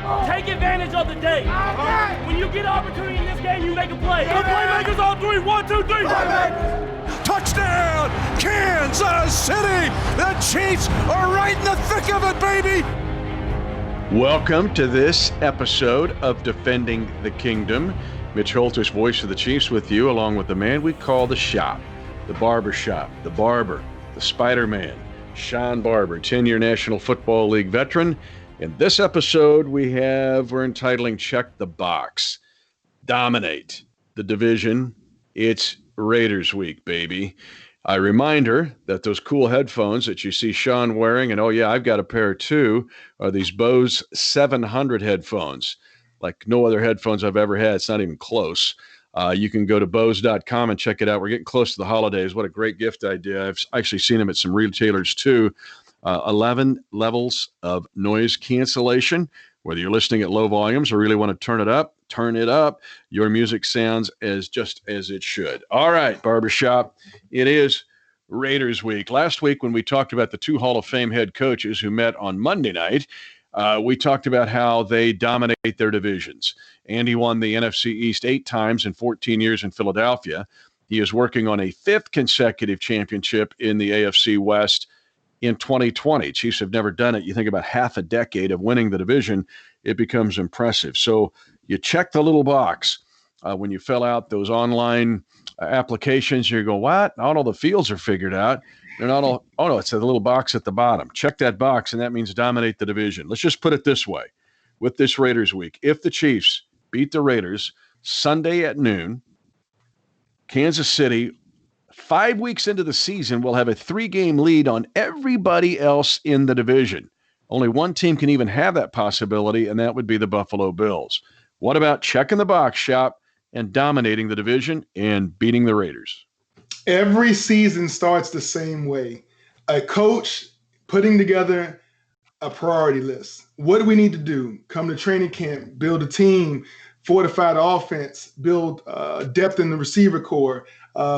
Take advantage of the day. When you get an opportunity in this game, you make a play. The playmakers on three. 1, 2, 3. Touchdown, Kansas City! The Chiefs are right in the thick of it, baby! Welcome to this episode of Defending the Kingdom. Mitch Holthus, voice of the Chiefs, with you, along with the man we call the shop, the barber shop, the barber, the Spider-Man, Shawn Barber, 10-year National Football League veteran. In this episode, we're entitling Check the Box. Dominate the division. It's Raiders Week, baby. A reminder that those cool headphones that you see Shawn wearing, and oh yeah, I've got a pair too, are these Bose 700 headphones. Like no other headphones I've ever had. It's not even close. You can go to Bose.com and check it out. We're getting close to the holidays. What a great gift idea. I've actually seen them at some retailers too. 11 levels of noise cancellation. Whether you're listening at low volumes or really want to turn it up. Your music sounds just as it should. All right, Barbershop. It is Raiders Week. Last week when we talked about the two Hall of Fame head coaches who met on Monday night, we talked about how they dominate their divisions. Andy won the NFC East 8 times in 14 years in Philadelphia. He is working on a 5th consecutive championship in the AFC West in 2020. Chiefs have never done it. You think about half a decade of winning the division, it becomes impressive. So you check the little box when you fill out those online applications. You go, what? Not all the fields are figured out. They're not all. Oh no, it's a little box at the bottom. Check that box, and that means dominate the division. Let's just put it this way: with this Raiders week, if the Chiefs beat the Raiders Sunday at noon, Kansas City, 5 weeks into the season, will have a 3-game lead on everybody else in the division. Only one team can even have that possibility, and that would be the Buffalo Bills. What about checking the box, Shop, and dominating the division and beating the Raiders? Every season starts the same way. A coach putting together a priority list. What do we need to do? Come to training camp, build a team, fortify the offense, build depth in the receiver core,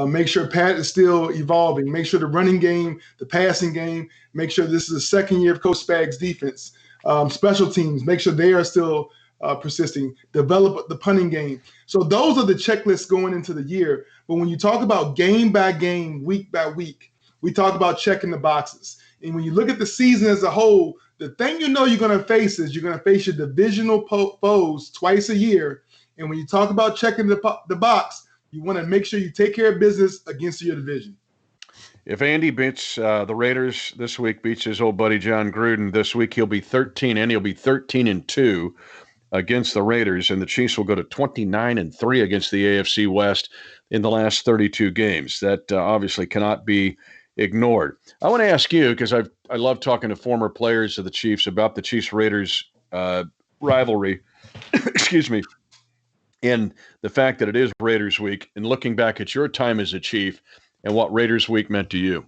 make sure Pat is still evolving, make sure the running game, the passing game, make sure this is the second year of Coach Spags' defense, special teams, make sure they are still persisting, develop the punting game. So those are the checklists going into the year. But when you talk about game by game, week by week, we talk about checking the boxes. And when you look at the season as a whole, the thing you know you're going to face is you're going to face your divisional foes twice a year. And when you talk about checking the box, you want to make sure you take care of business against your division. If Andy beats the Raiders this week, beats his old buddy John Gruden this week, he'll be 13 and he'll be 13-2 against the Raiders, and the Chiefs will go to 29-3 against the AFC West in the last 32 games. That obviously cannot be ignored. I want to ask you, because I love talking to former players of the Chiefs about the Chiefs-Raiders rivalry, excuse me, and the fact that it is Raiders Week, and looking back at your time as a Chief and what Raiders Week meant to you.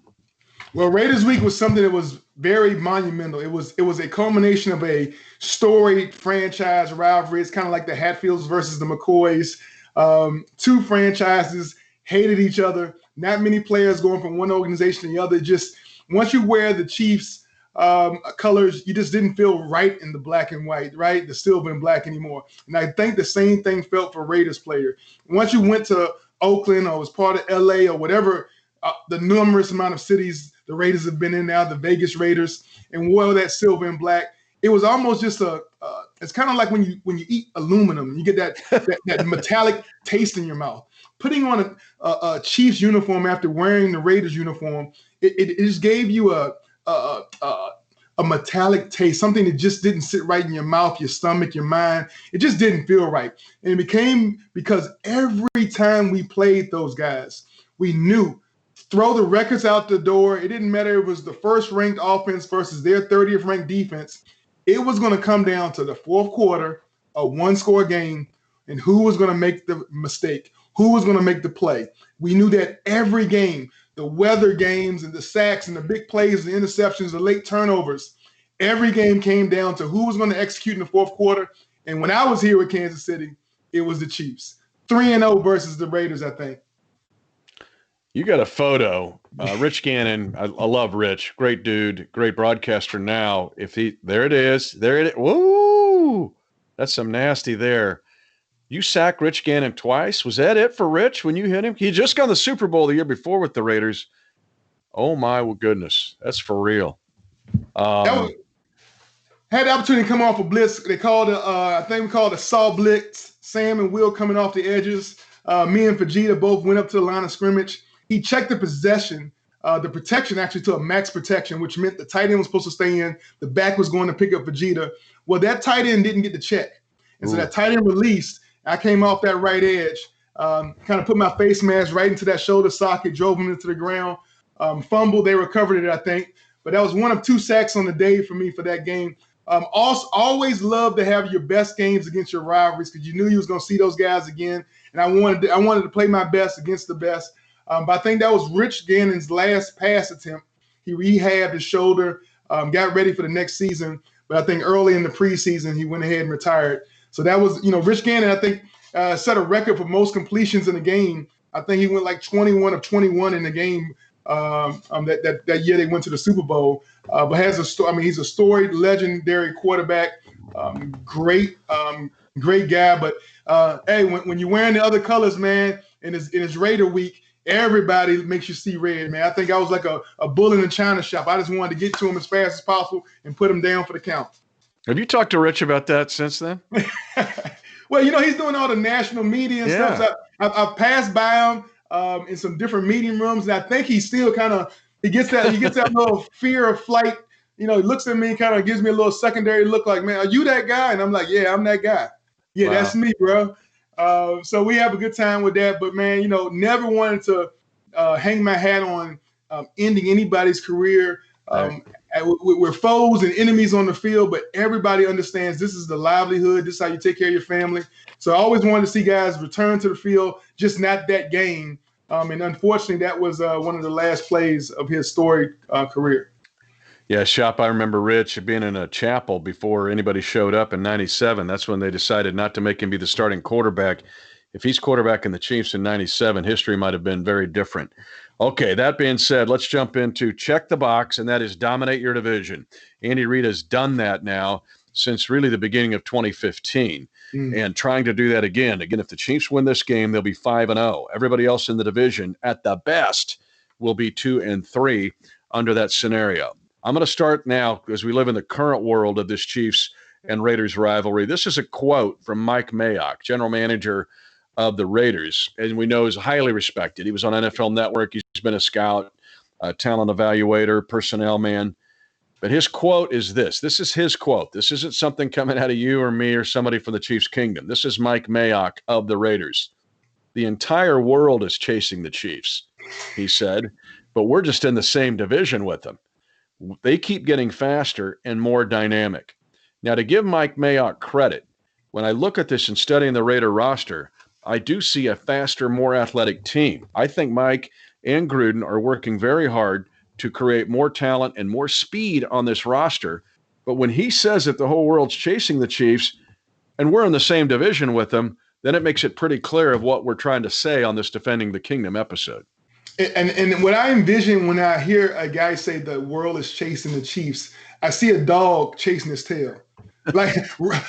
Well, Raiders Week was something that was very monumental. It was a culmination of a storied franchise rivalry. It's kind of like the Hatfields versus the McCoys. Two franchises hated each other. Not many players going from one organization to the other. Just once you wear the Chiefs colors, you just didn't feel right in the black and white, right? The silver and black anymore. And I think the same thing felt for Raiders player. Once you went to Oakland or was part of LA or whatever, the numerous amount of cities the Raiders have been in now, the Vegas Raiders, and wore that silver and black. It was almost just it's kind of like when you eat aluminum, you get that metallic taste in your mouth. Putting on a Chiefs uniform after wearing the Raiders uniform, it just gave you a metallic taste, something that just didn't sit right in your mouth, your stomach, your mind. It just didn't feel right. And it became because every time we played those guys, we knew throw the records out the door. It didn't matter if it was the first-ranked offense versus their 30th ranked defense. It was going to come down to the fourth quarter, a one-score game, and who was going to make the mistake, who was going to make the play. We knew that every game, the weather games and the sacks and the big plays, the interceptions, the late turnovers, every game came down to who was going to execute in the fourth quarter. And when I was here with Kansas City, it was the Chiefs. 3-0 versus the Raiders, I think. You got a photo. Rich Gannon, I love Rich. Great dude, great broadcaster now. There it is. Woo! That's some nasty there. You sacked Rich Gannon twice. Was that it for Rich when you hit him? He just got the Super Bowl the year before with the Raiders. Oh, my goodness. That's for real. Had the opportunity to come off a blitz. They called I think we called a saw blitz. Sam and Will coming off the edges. Me and Fajita both went up to the line of scrimmage. He checked the possession, the protection actually to a max protection, which meant the tight end was supposed to stay in. The back was going to pick up Fajita. Well, that tight end didn't get the check. And so that tight end released. I came off that right edge, kind of put my face mask right into that shoulder socket, drove him into the ground. Fumbled. They recovered it, I think. But that was one of 2 sacks on the day for me for that game. Always love to have your best games against your rivalries because you knew you was going to see those guys again. And I wanted to play my best against the best. But I think that was Rich Gannon's last pass attempt. He rehabbed his shoulder, got ready for the next season. But I think early in the preseason, he went ahead and retired. So that was, Rich Gannon, I think, set a record for most completions in the game. I think he went like 21 of 21 in the game that year they went to the Super Bowl. But he's a storied, legendary quarterback. Great guy. But hey, when you're wearing the other colors, man, and it's Raider week, everybody makes you see red, man. I think I was like a bull in a china shop. I just wanted to get to him as fast as possible and put him down for the count. Have you talked to Rich about that since then? Well, he's doing all the national media and stuff. So I've passed by him in some different meeting rooms, and I think he's still he gets that little fear of flight. He looks at me, kind of gives me a little secondary look like, man, are you that guy? And I'm like, yeah, I'm that guy. Yeah, wow. That's me, bro. So we have a good time with that. But, man, never wanted to hang my hat on ending anybody's career. We're foes and enemies on the field, but everybody understands this is the livelihood. This is how you take care of your family. So I always wanted to see guys return to the field, just not that game. And unfortunately, that was one of the last plays of his storied career. Yeah, Shop, I remember Rich being in a chapel before anybody showed up in 97. That's when they decided not to make him be the starting quarterback. If he's quarterbacking the Chiefs in 97, history might have been very different. Okay, that being said, let's jump into check the box, and that is dominate your division. Andy Reid has done that now since really the beginning of 2015, and trying to do that again. Again, if the Chiefs win this game, they'll be 5-0. Everybody else in the division, at the best, will be 2-3 under that scenario. I'm going to start now as we live in the current world of this Chiefs and Raiders rivalry. This is a quote from Mike Mayock, general manager of the Raiders, and we know is highly respected. He was on NFL Network. He's been a scout, a talent evaluator, personnel man. But his quote is this. This is his quote. This isn't something coming out of you or me or somebody from the Chiefs kingdom. This is Mike Mayock of the Raiders. The entire world is chasing the Chiefs, he said, but we're just in the same division with them. They keep getting faster and more dynamic. Now, to give Mike Mayock credit, when I look at this and studying the Raider roster, I do see a faster, more athletic team. I think Mike and Gruden are working very hard to create more talent and more speed on this roster. But when he says that the whole world's chasing the Chiefs and we're in the same division with them, then it makes it pretty clear of what we're trying to say on this Defending the Kingdom episode. And what I envision when I hear a guy say the world is chasing the Chiefs, I see a dog chasing his tail. Like,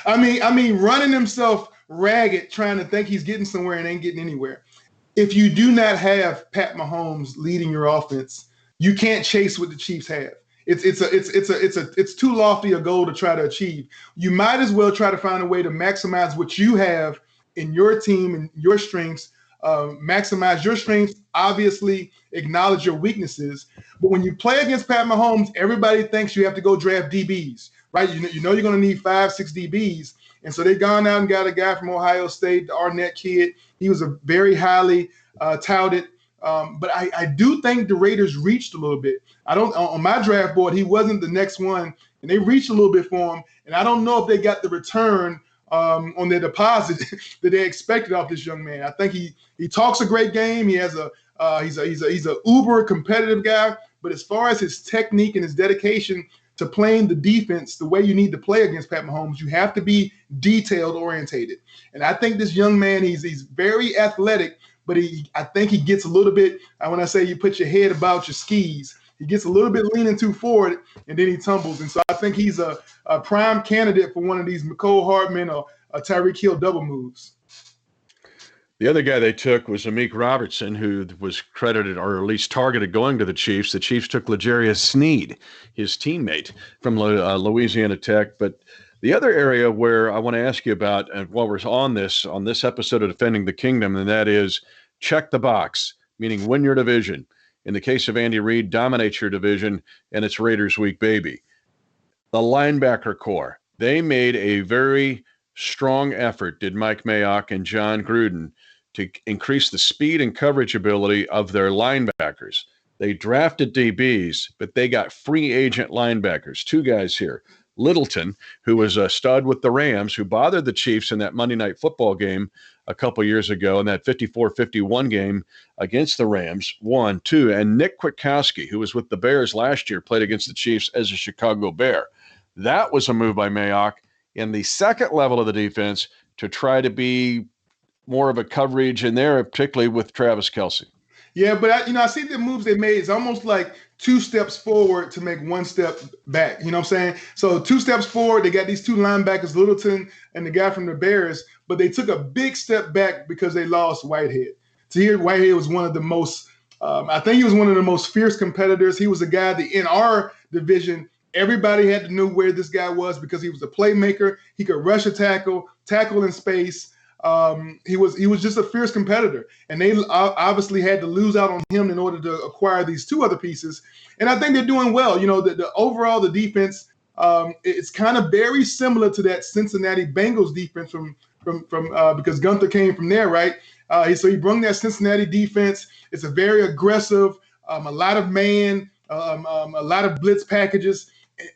I mean, running himself ragged, trying to think he's getting somewhere and ain't getting anywhere. If you do not have Pat Mahomes leading your offense, you can't chase what the Chiefs have. It's too lofty a goal to try to achieve. You might as well try to find a way to maximize what you have in your team and your strengths. Maximize your strengths, obviously acknowledge your weaknesses. But when you play against Pat Mahomes, everybody thinks you have to go draft DBs, right? You know you're going to need 5-6 DBs. And so they've gone out and got a guy from Ohio State, the Arnett kid. He was a very highly touted. But I do think the Raiders reached a little bit. On my draft board, he wasn't the next one, and they reached a little bit for him. And I don't know if they got the return on their deposit that they expected off this young man. I think he talks a great game. He has he's a uber competitive guy. But as far as his technique and his dedication to playing the defense the way you need to play against Pat Mahomes, you have to be detailed orientated. And I think this young man, he's very athletic, but I think he gets a little bit, when I say you put your head about your skis, he gets a little bit leaning too forward and then he tumbles. And so I think he's a prime candidate for one of these McCole Hardman or Tyreek Hill double moves. The other guy they took was Amik Robertson, who was credited or at least targeted going to the Chiefs. The Chiefs took L'Jarius Sneed, his teammate from Louisiana Tech. But the other area where I want to ask you about, and while we're on this episode of Defending the Kingdom, and that is check the box, meaning win your division. In the case of Andy Reid, dominate your division, and it's Raiders week, baby. The linebacker core, they made a very strong effort, did Mike Mayock and John Gruden, to increase the speed and coverage ability of their linebackers. They drafted DBs, but they got free agent linebackers. Two guys here. Littleton, who was a stud with the Rams, who bothered the Chiefs in that Monday Night Football game a couple years ago, in that 54-51 game against the Rams, 1, 2. And Nick Kwiatkowski, who was with the Bears last year, played against the Chiefs as a Chicago Bear. That was a move by Mayock in the second level of the defense to try to be more of a coverage in there, particularly with Travis Kelce. Yeah, but I see the moves they made. It's almost like 2 steps forward to make 1 step back. You know what I'm saying? So 2 steps forward, they got these 2 linebackers, Littleton and the guy from the Bears, but they took a big step back because they lost Whitehead. Tahir Whitehead was one of the most, I think he was one of the most fierce competitors. He was a guy that in our division, everybody had to know where this guy was because he was a playmaker. He could rush a tackle in space. He was just a fierce competitor, and they obviously had to lose out on him in order to acquire these 2 other pieces. And I think they're doing well. You know, the overall the defense, it's kind of very similar to that Cincinnati Bengals defense from because Gunther came from there, right? So he brought that Cincinnati defense. It's a very aggressive, a lot of man, a lot of blitz packages.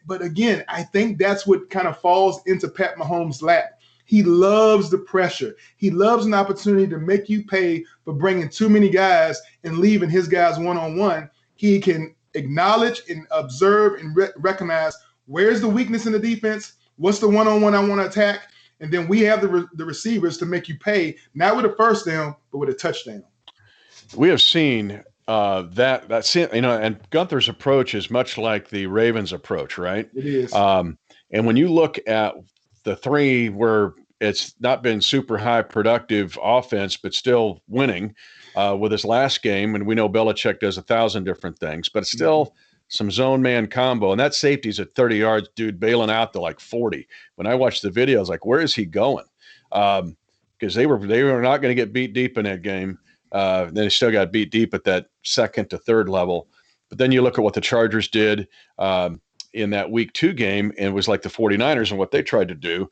But again, I think that's what kind of falls into Pat Mahomes' lap. He loves the pressure. He loves an opportunity to make you pay for bringing too many guys and leaving his guys one-on-one. He can acknowledge and observe and recognize where's the weakness in the defense, what's the one-on-one I want to attack, and then we have the receivers to make you pay, not with a first down, but with a touchdown. We have seen that, you know, and Gunther's approach is much like the Ravens' approach, right? It is. And when you look at the 3 where it's not been super high productive offense, but still winning with his last game. And we know Belichick does 1,000 different things, but still some zone man combo. And that safety's at 30 yards, dude, bailing out to like 40. When I watched the video, I was like, where is he going? Because they were not going to get beat deep in that game. They still got beat deep at that second to third level. But then you look at what the Chargers did in that week 2 game, and it was like the 49ers and what they tried to do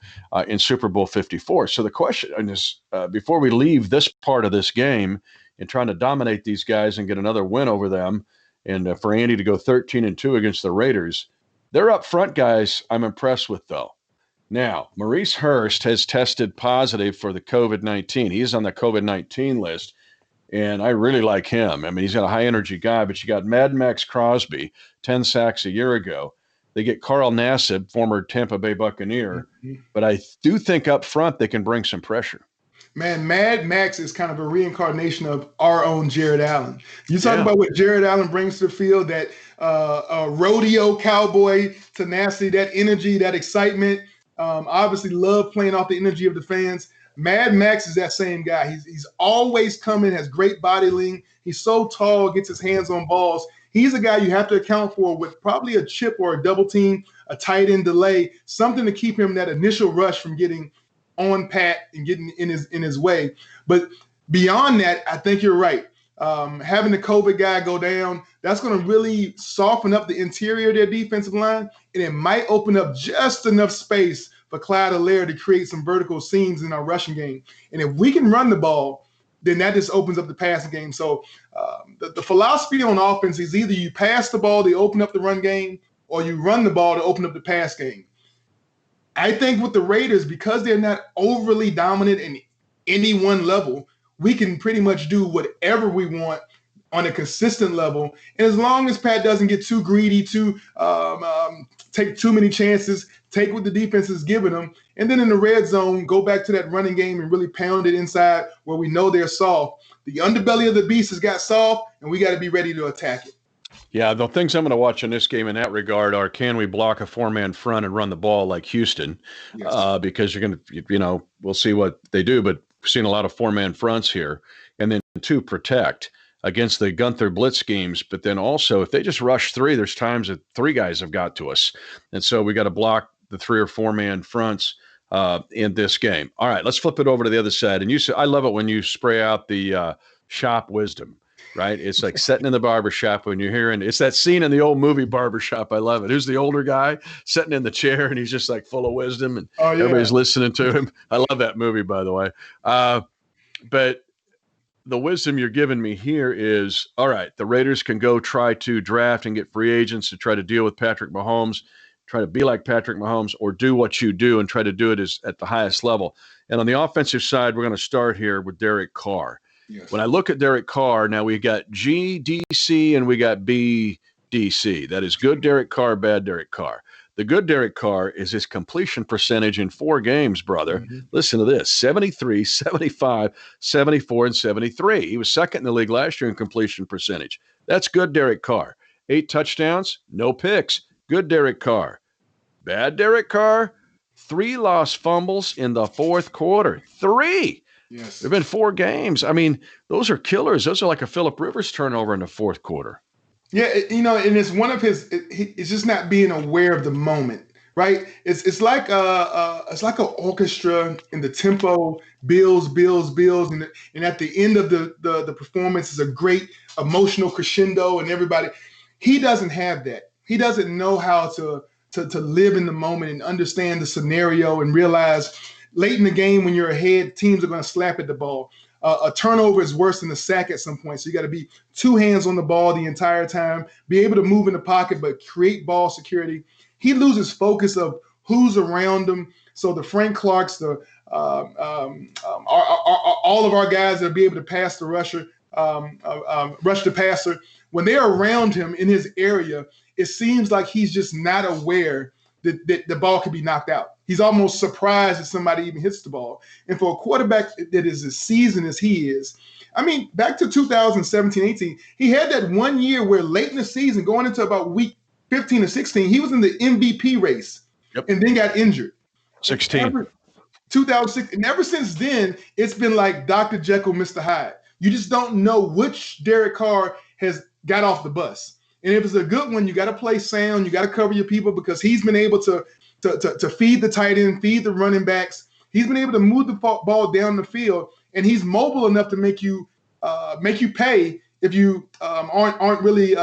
in Super Bowl 54. So the question is, before we leave this part of this game and trying to dominate these guys and get another win over them, and for Andy to go 13-2 against the Raiders, they're up front guys I'm impressed with, though. Now, Maurice Hurst has tested positive for the COVID-19. He's on the COVID-19 list, and I really like him. I mean, he's got a high-energy guy, but you got Mad Max Crosby, 10 sacks a year ago. They get Carl Nassib, former Tampa Bay Buccaneer, but I do think up front they can bring some pressure. Man, Mad Max is kind of a reincarnation of our own Jared Allen. You talk about what Jared Allen brings to the field, that rodeo cowboy tenacity, that energy, that excitement. Obviously love playing off the energy of the fans. Mad Max is that same guy. He's always coming, has great body length. He's so tall, gets his hands on balls. He's a guy you have to account for with probably a chip or a double team, a tight end delay, something to keep him that initial rush from getting on pat and getting in his way. But beyond that, I think you're right. Having the COVID guy go down, that's going to really soften up the interior of their defensive line, and it might open up just enough space for Clyde Allaire to create some vertical seams in our rushing game. And if we can run the ball, then that just opens up the passing game. So the philosophy on offense is either you pass the ball to open up the run game, or you run the ball to open up the pass game. I think with the Raiders, because they're not overly dominant in any one level, we can pretty much do whatever we want on a consistent level. And as long as Pat doesn't get too greedy, take too many chances, take what the defense is giving them, and then in the red zone, go back to that running game and really pound it inside where we know they're soft. The underbelly of the beast has got soft, and we got to be ready to attack it. Yeah, the things I'm going to watch in this game in that regard are, can we block a four-man front and run the ball like Houston? Yes. Because you're going to, we'll see what they do, but we've seen a lot of four-man fronts here. And then two, protect against the Gunther blitz schemes. But then also, if they just rush three, there's times that three guys have got to us. And so we got to block the three or four-man fronts in this game. All right, let's flip it over to the other side. And I love it when you spray out the shop wisdom. Right? It's like sitting in the barbershop when you're hearing, it's that scene in the old movie Barbershop. I love it. Who's the older guy sitting in the chair and he's just like full of wisdom and everybody's listening to him. I love that movie, by the way. But the wisdom you're giving me here is, all right, the Raiders can go try to draft and get free agents to try to deal with Patrick Mahomes, try to be like Patrick Mahomes, or do what you do and try to do it at the highest level. And on the offensive side, we're going to start here with Derrick Carr. Yes. When I look at Derrick Carr, now we got GDC and we got BDC. That is good Derrick Carr, bad Derrick Carr. The good Derrick Carr is his completion percentage in 4 games, brother. Mm-hmm. Listen to this: 73, 75, 74, and 73. He was second in the league last year in completion percentage. That's good Derrick Carr. 8 touchdowns, no picks. Good Derrick Carr. Bad Derrick Carr, 3 lost fumbles in the fourth quarter. 3. Yes. There have been 4 games. I mean, those are killers. Those are like a Phillip Rivers turnover in the fourth quarter. Yeah, and it's one of his. It's just not being aware of the moment, right? It's like an orchestra, and the tempo builds, and at the end of the performance is a great emotional crescendo, and everybody. He doesn't have that. He doesn't know how to live in the moment and understand the scenario and realize. Late in the game, when you're ahead, teams are going to slap at the ball. A turnover is worse than a sack at some point. So you got to be 2 hands on the ball the entire time, be able to move in the pocket, but create ball security. He loses focus of who's around him. So the Frank Clarks, all of our guys that be able to pass the rusher, rush the passer, when they're around him in his area, it seems like he's just not aware that the ball could be knocked out. He's almost surprised if somebody even hits the ball. And for a quarterback that is as seasoned as he is, I mean, back to 2017-18, he had that 1 year where late in the season, going into about week 15 or 16, he was in the MVP race and then got injured. 16. 2006, and ever since then, it's been like Dr. Jekyll, Mr. Hyde. You just don't know which Derrick Carr has got off the bus. And if it's a good one, you got to play sound. You got to cover your people because he's been able to feed the tight end, feed the running backs. He's been able to move the ball down the field, and he's mobile enough to make you pay if you aren't really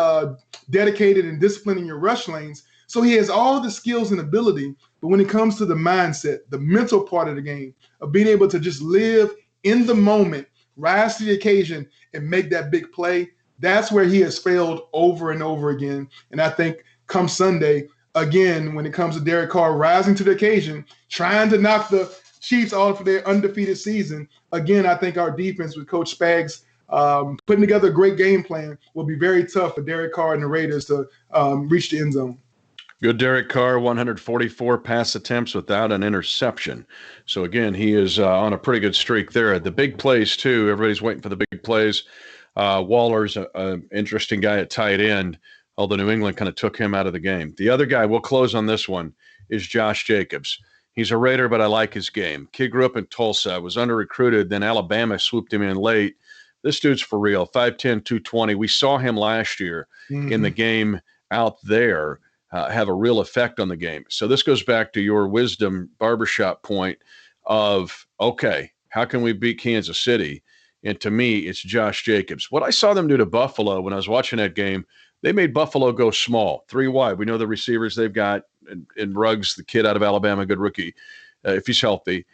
dedicated and disciplined in your rush lanes. So he has all the skills and ability, but when it comes to the mindset, the mental part of the game, of being able to just live in the moment, rise to the occasion, and make that big play, that's where he has failed over and over again. And I think come Sunday, again, when it comes to Derrick Carr rising to the occasion, trying to knock the Chiefs off of their undefeated season, again, I think our defense with Coach Spags putting together a great game plan will be very tough for Derrick Carr and the Raiders to reach the end zone. Good Derrick Carr, 144 pass attempts without an interception. So, again, he is on a pretty good streak there. The big plays, too. Everybody's waiting for the big plays. Waller's an interesting guy at tight end, although New England kind of took him out of the game. The other guy, we'll close on this one, is Josh Jacobs. He's a Raider, but I like his game. Kid grew up in Tulsa, was under-recruited, then Alabama swooped him in late. This dude's for real, 5'10", 220. We saw him last year in the game out there have a real effect on the game. So this goes back to your wisdom barbershop point of, okay, how can we beat Kansas City? And to me, it's Josh Jacobs. What I saw them do to Buffalo when I was watching that game, they made Buffalo go small, 3 wide. We know the receivers they've got, and Ruggs, the kid out of Alabama, good rookie, if he's healthy.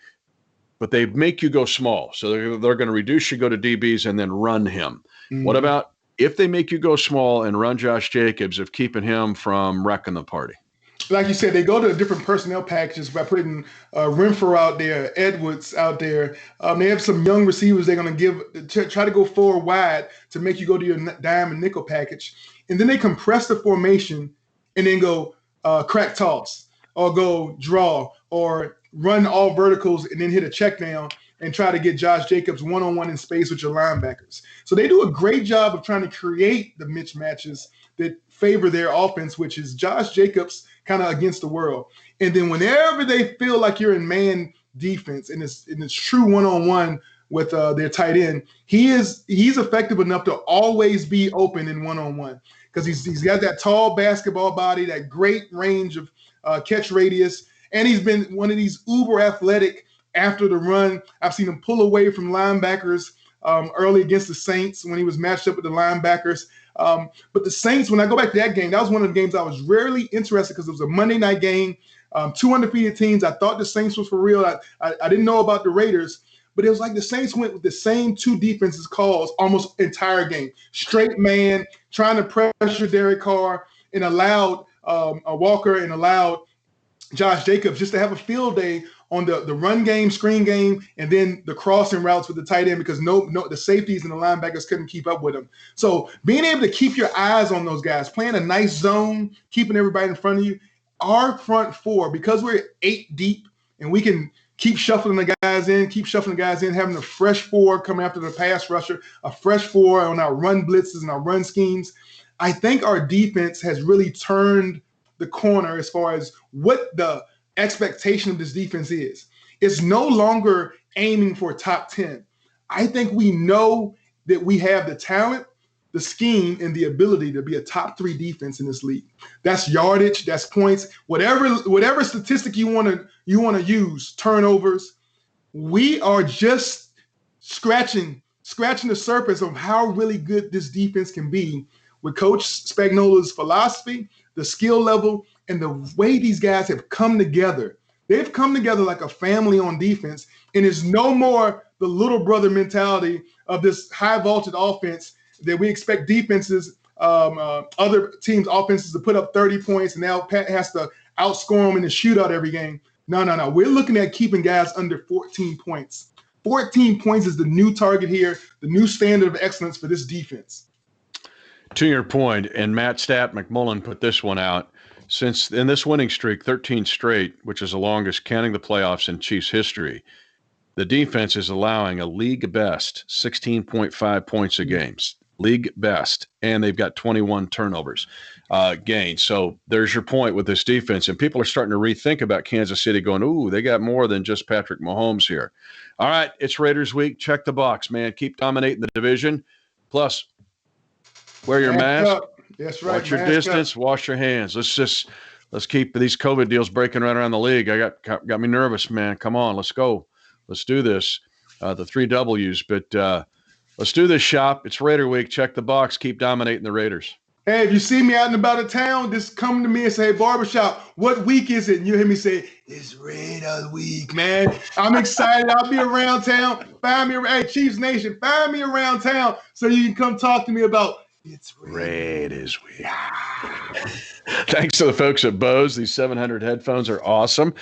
But they make you go small. So they're going to reduce you, go to DBs, and then run him. What about if they make you go small and run Josh Jacobs, of keeping him from wrecking the party? Like you said, they go to different personnel packages by putting Renfrow out there, Edwards out there. They have some young receivers they're going to try to go 4 wide to make you go to your dime and nickel package. And then they compress the formation and then go crack toss or go draw or run all verticals and then hit a check down. and try to get Josh Jacobs one-on-one in space with your linebackers. So they do a great job of trying to create the mismatches that favor their offense, which is Josh Jacobs kind of against the world. And then whenever they feel like you're in man defense and it's true one-on-one with their tight end, he's effective enough to always be open in one-on-one because he's got that tall basketball body, that great range of catch radius, and he's been one of these uber athletic after the run. I've seen him pull away from linebackers early against the Saints when he was matched up with the linebackers. But the Saints, when I go back to that game, that was one of the games I was rarely interested because it was a Monday night game, two undefeated teams. I thought the Saints was for real. I didn't know about the Raiders, but it was like the Saints went with the same two defenses calls almost entire game. Straight man, trying to pressure Derrick Carr, and allowed Walker and allowed Josh Jacobs just to have a field day on the run game, screen game, and then the crossing routes with the tight end because the safeties and the linebackers couldn't keep up with them. So being able to keep your eyes on those guys, playing a nice zone, keeping everybody in front of you, our front four, because we're 8 deep and we can keep shuffling the guys in, having a fresh four coming after the pass rusher, a fresh four on our run blitzes and our run schemes. I think our defense has really turned the corner as far as what the expectation of this defense is. It's no longer aiming for top 10. I think we know that we have the talent, the scheme, and the ability to be a top 3 defense in this league. That's yardage, that's points, whatever statistic you want to use, turnovers. We are just scratching the surface of how really good this defense can be with Coach Spagnuolo's philosophy, the skill level, and the way these guys have come together. They've come together like a family on defense, and it's no more the little brother mentality of this high-vaulted offense that we expect defenses, other teams' offenses to put up 30 points, and now Pat has to outscore them in the shootout every game. No. We're looking at keeping guys under 14 points. 14 points is the new target here, the new standard of excellence for this defense. To your point, and Matt Stat McMullen put this one out, since in this winning streak, 13 straight, which is the longest counting the playoffs in Chiefs history, the defense is allowing a league best 16.5 points a game, league best, and they've got 21 turnovers gained. So there's your point with this defense, and people are starting to rethink about Kansas City going, ooh, they got more than just Patrick Mahomes here. All right, it's Raiders week. Check the box, man. Keep dominating the division. Plus, wear your mask. That's right. Watch your distance. Wash your hands. Let's keep these COVID deals breaking right around the league. I got me nervous, man. Come on, let's go. Let's do this. The 3 W's. But let's do this, shop. It's Raider week. Check the box. Keep dominating the Raiders. Hey, if you see me out and about of town, just come to me and say, hey, Barbershop, what week is it? And you hear me say, it's Raider week, man. I'm excited. I'll be around town. Find me. Hey, Chiefs Nation, find me around town so you can come talk to me about it's Raiders week. Thanks to the folks at Bose. These 700 headphones are awesome.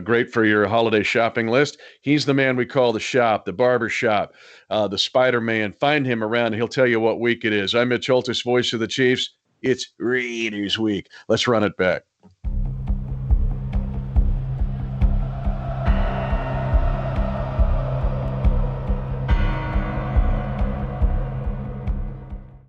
Great for your holiday shopping list. He's the man we call the shop, the barber shop, the Spider-Man. Find him around and he'll tell you what week it is. I'm Mitch Holthus, voice of the Chiefs. It's Raiders week. Let's run it back.